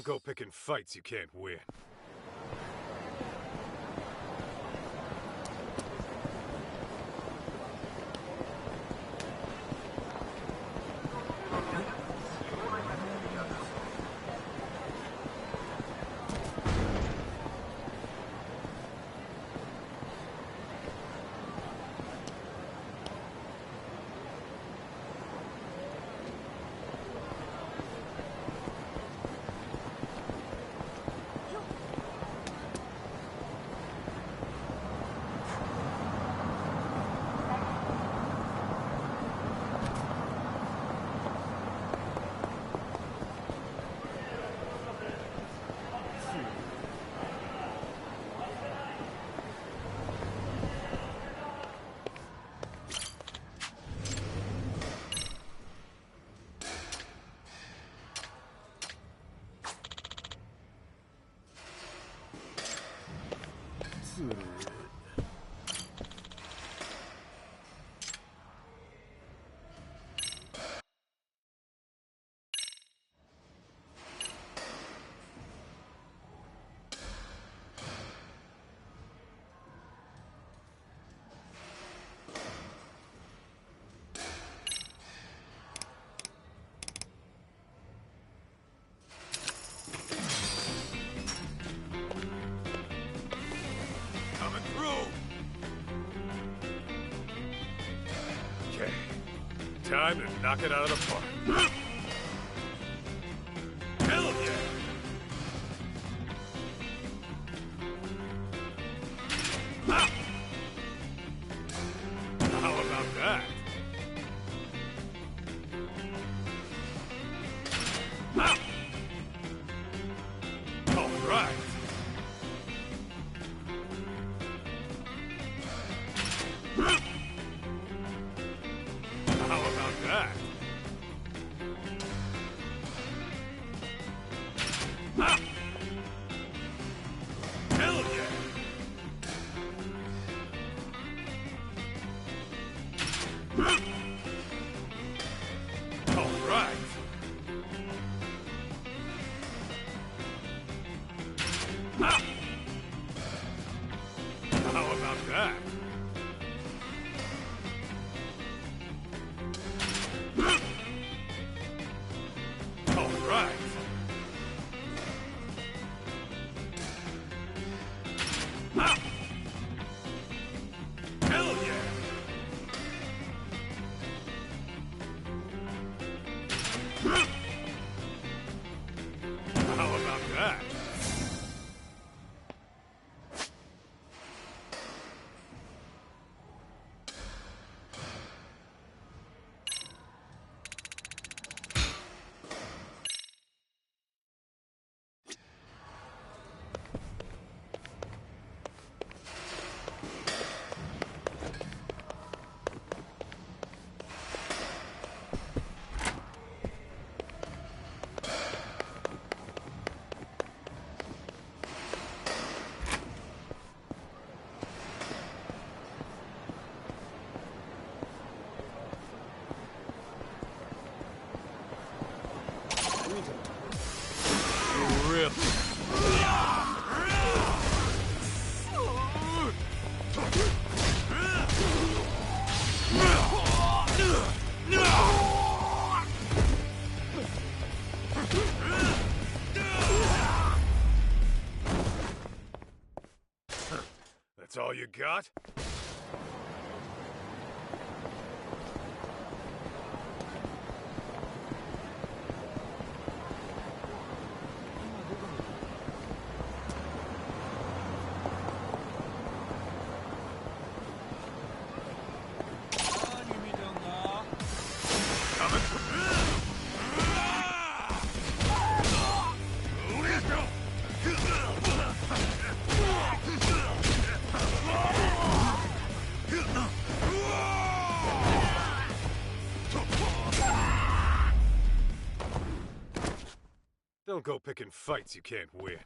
Don't go picking fights you can't win. Time to knock it out of the park. Hell yeah! Ah! How about that? Ah! All right. Ah! How about that? Ah! Hell yeah! Ah! All right. Ah! How about that? All right. Ah! Hell yeah! Ah! How about that? Rip. That's all you got? Don't go picking fights you can't win.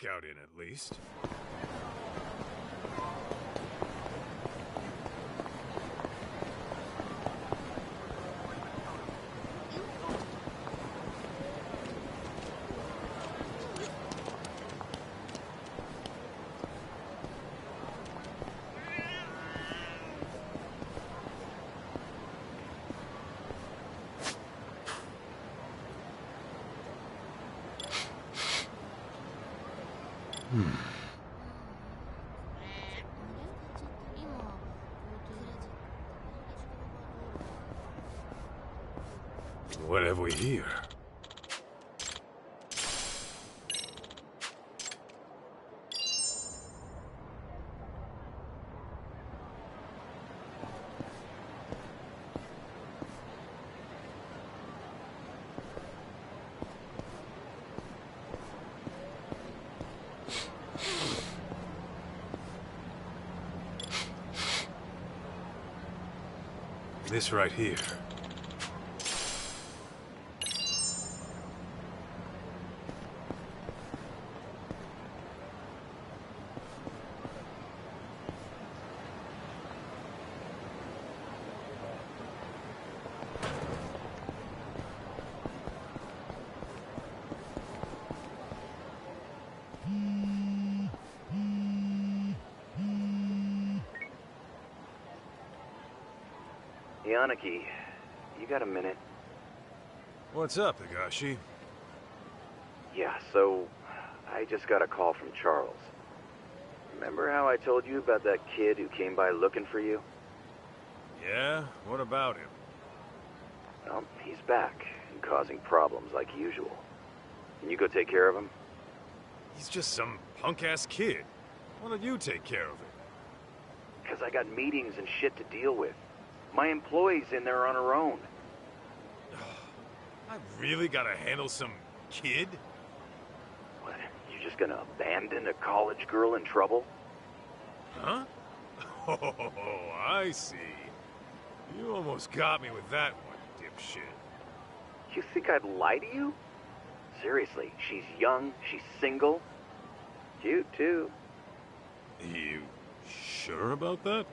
workout in at least. What have we here? This right here. Yanaki, you got a minute? What's up, Higashi? Yeah, so I just got a call from Charles. Remember how I told you about that kid who came by looking for you? Yeah? What about him? Well, he's back and causing problems like usual. Can you go take care of him? He's just some punk-ass kid. Why don't you take care of him? Because I got meetings and shit to deal with. My employee's in there on her own. I really gotta handle some kid? What, you just gonna abandon a college girl in trouble? Huh? Oh, I see. You almost got me with that one, dipshit. You think I'd lie to you? Seriously, she's young, she's single. Cute, too. You sure about that?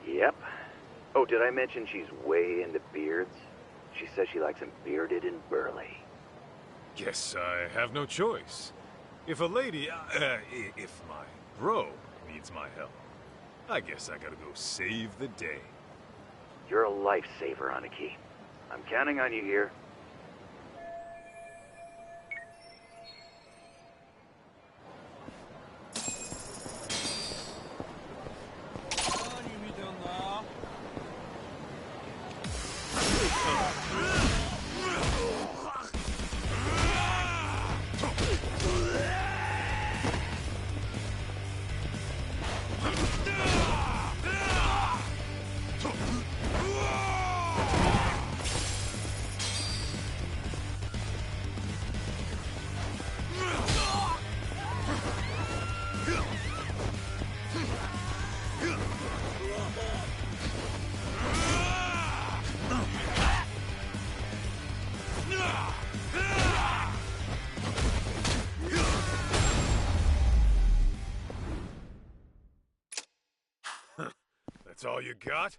Yep. Oh, did I mention she's way into beards? She says she likes them bearded and burly. Guess I have no choice. If a lady, if my bro needs my help, I guess I gotta go save the day. You're a lifesaver, Aniki. I'm counting on you here. That's all you got?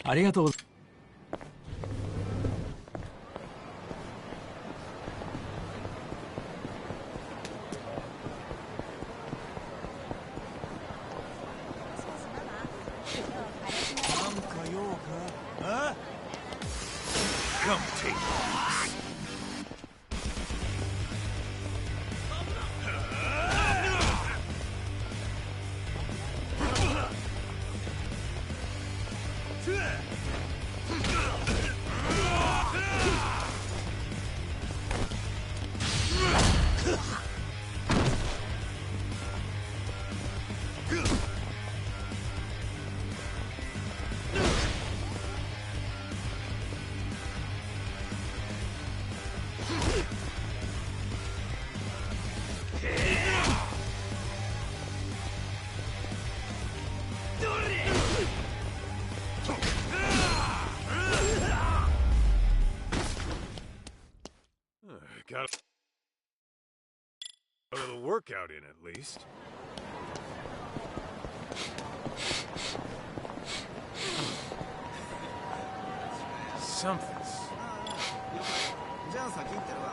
ありがとう。Come take this. Got a little workout in at least. Something's... じゃあ先行ってるわ。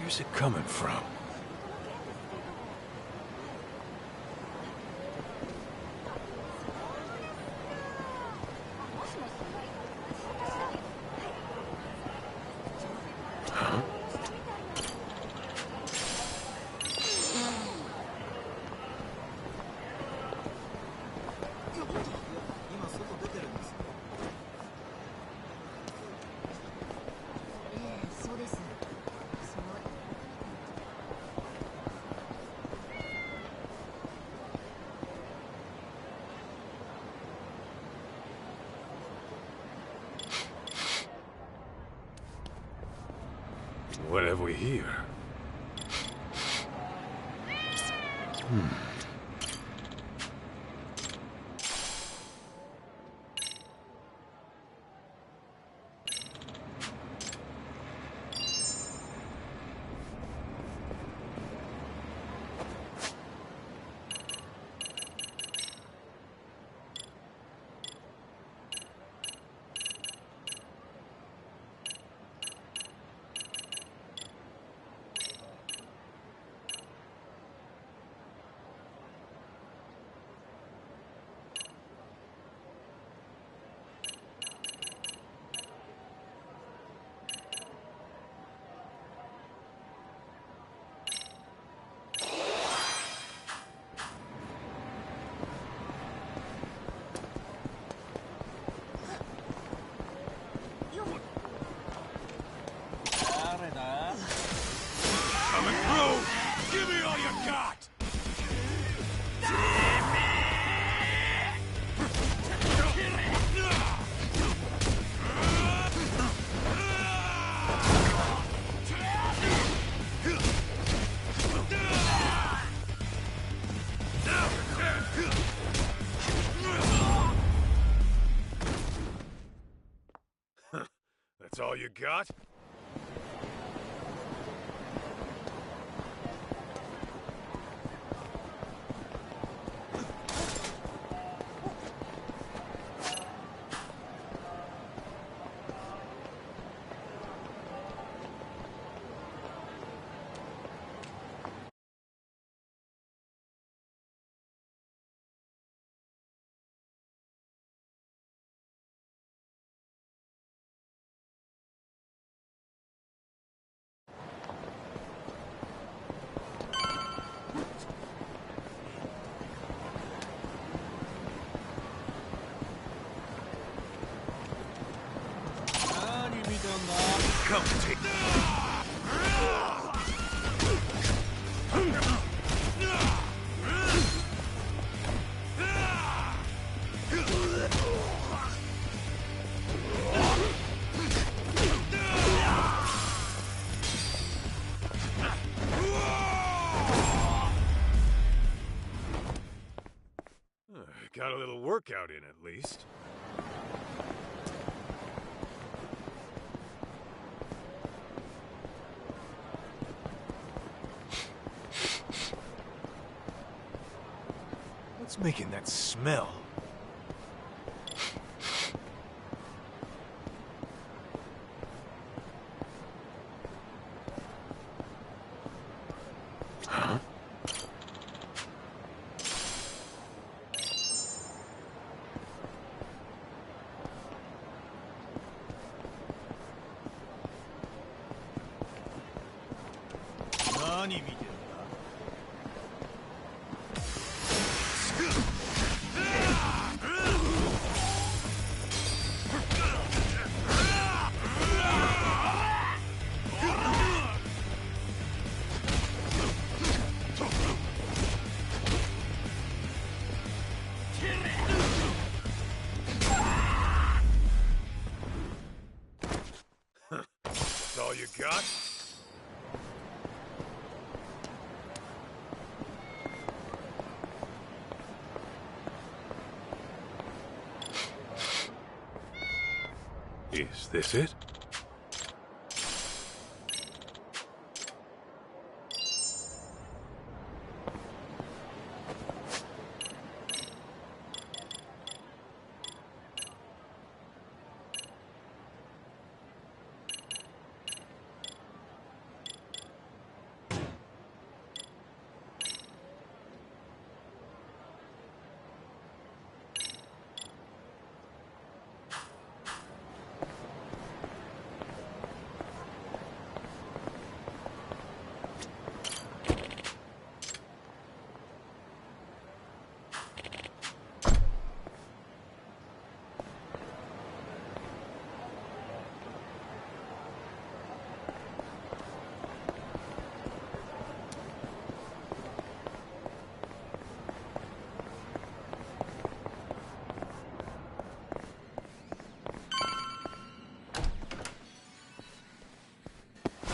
Where's it coming from? Huh? What have we here? Coming through! Give me all you got! That's all you got? got a little workout in at least. What's making that smell? Huh? That's all you got? Is this it?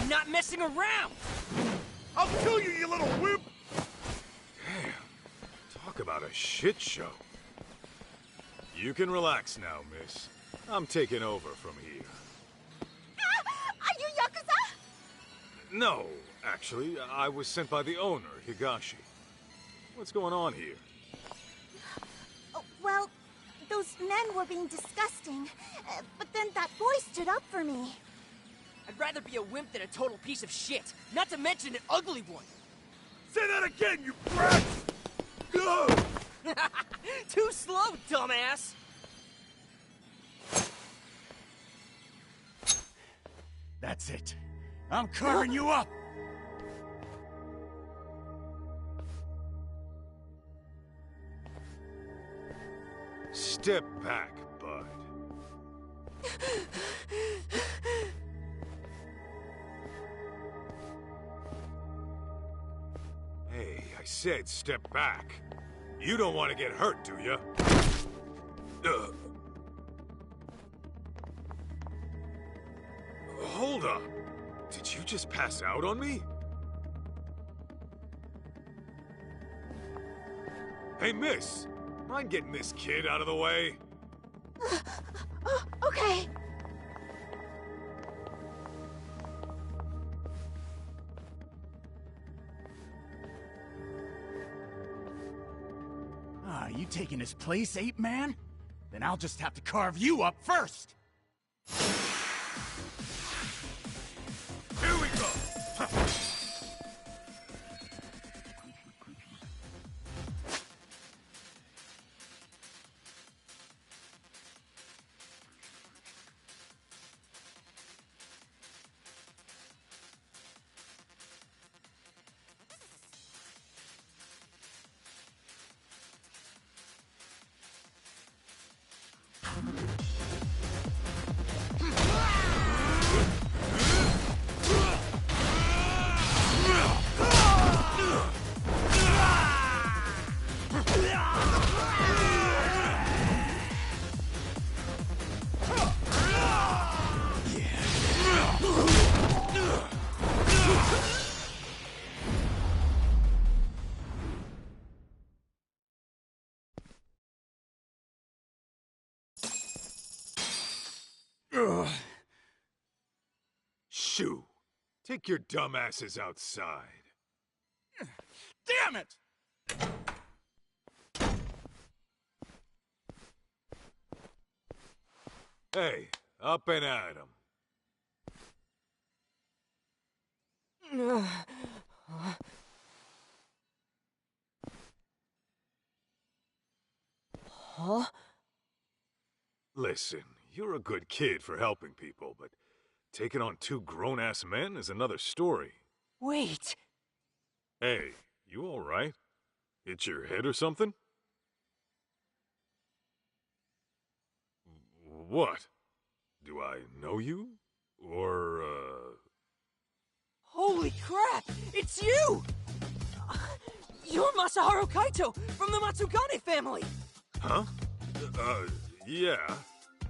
I'm not messing around! I'll kill you, you little wimp! Damn. Talk about a shit show. You can relax now, miss. I'm taking over from here. Are you Yakuza? No, actually, I was sent by the owner, Higashi. What's going on here? Oh, well, those men were being disgusting, but then that boy stood up for me. I'd rather be a wimp than a total piece of shit, not to mention an ugly one. Say that again, you brat! Ugh! Too slow, dumbass! That's it. I'm carving you up! Step back, bud. Hey, I said step back. You don't want to get hurt, do you? Hold up. Did you just pass out on me? Hey, miss. Mind getting this kid out of the way? Okay. Ah, you taking his place, ape man? Then I'll just have to carve you up first! Shoo! Take your dumbasses outside. Damn it! Hey, up and at 'em. Huh? Listen, you're a good kid for helping people, but taking on two grown-ass men is another story. Wait. Hey, you alright? Hit your head or something? What? Do I know you? Or, Holy crap! It's you! You're Masaharu Kaito from the Matsugane family! Huh? Yeah.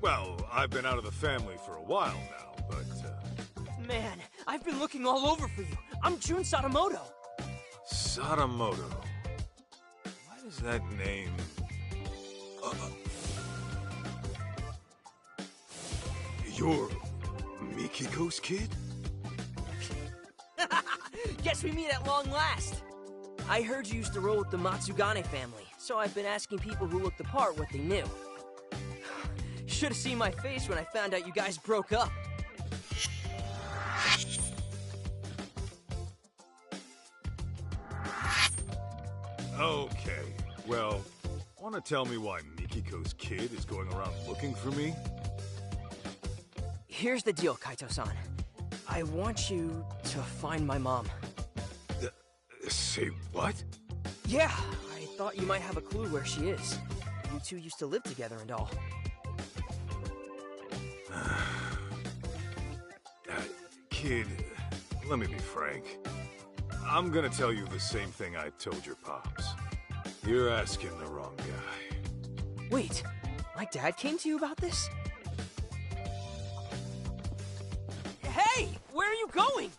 Well, I've been out of the family for a while now, but, Man, I've been looking all over for you. I'm Jun Sadamoto. Sadamoto. Why does that name... You're Mikiko's kid? Guess we meet at long last. I heard you used to roll with the Matsugane family, so I've been asking people who looked the part what they knew. Should have seen my face when I found out you guys broke up. Okay, well, wanna tell me why Mikiko's kid is going around looking for me? Here's the deal, Kaito-san. I want you to find my mom. Say what? Yeah, I thought you might have a clue where she is. You two used to live together and all. Kid, let me be frank. I'm gonna tell you the same thing I told your pops. You're asking the wrong guy. Wait, my dad came to you about this? Hey, where are you going?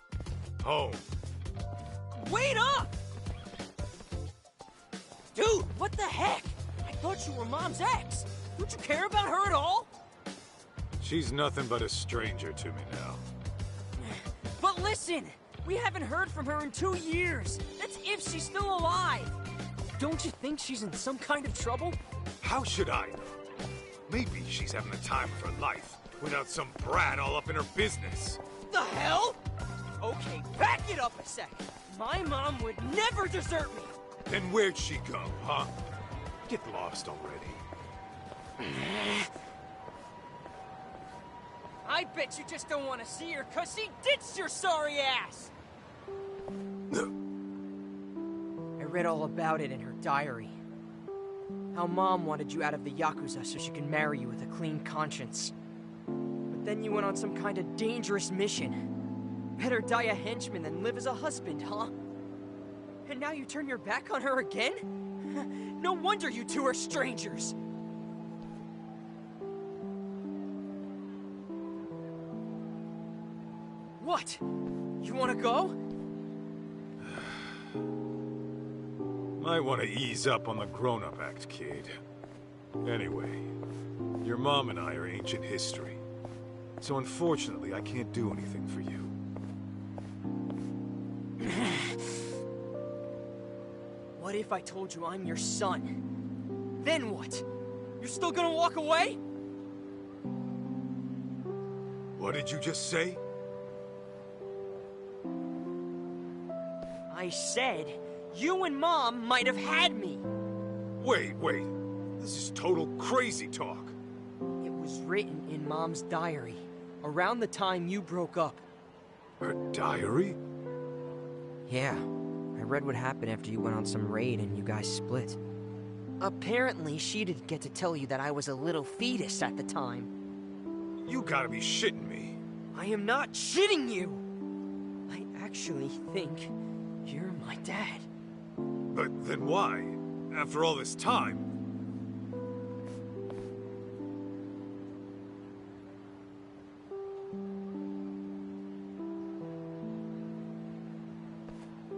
Home. Wait up! Dude, what the heck? I thought you were Mom's ex. Don't you care about her at all? She's nothing but a stranger to me now. But listen, we haven't heard from her in 2 years. That's if she's still alive. Don't you think she's in some kind of trouble? How should I know? Maybe she's having the time of her life without some brat all up in her business. The hell? Okay, back it up a sec. My mom would never desert me. Then where'd she go, huh? Get lost already. I bet you just don't want to see her because she ditched your sorry ass. I read all about it in her diary. How Mom wanted you out of the Yakuza so she can marry you with a clean conscience. But then you went on some kind of dangerous mission. Better die a henchman than live as a husband, huh? And now you turn your back on her again? No wonder you two are strangers. What? You want to go? Might want to ease up on the grown-up act, kid. Anyway, your mom and I are ancient history. So unfortunately, I can't do anything for you. What if I told you I'm your son? Then what? You're still gonna walk away? What did you just say? I said, you and Mom might have had me. Wait. This is total crazy talk. It was written in Mom's diary, around the time you broke up. Her diary? Yeah. I read what happened after you went on some raid and you guys split. Apparently, she didn't get to tell you that I was a little fetus at the time. You gotta be shitting me. I am not shitting you! I actually think you're my dad. But then why? After all this time?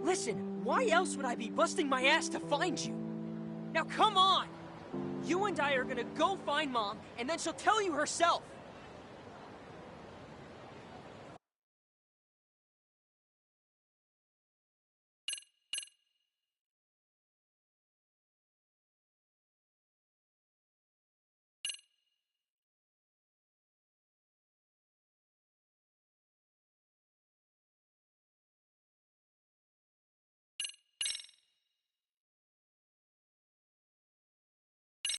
Listen, why else would I be busting my ass to find you? Now come on! You and I are gonna go find Mom, and then she'll tell you herself!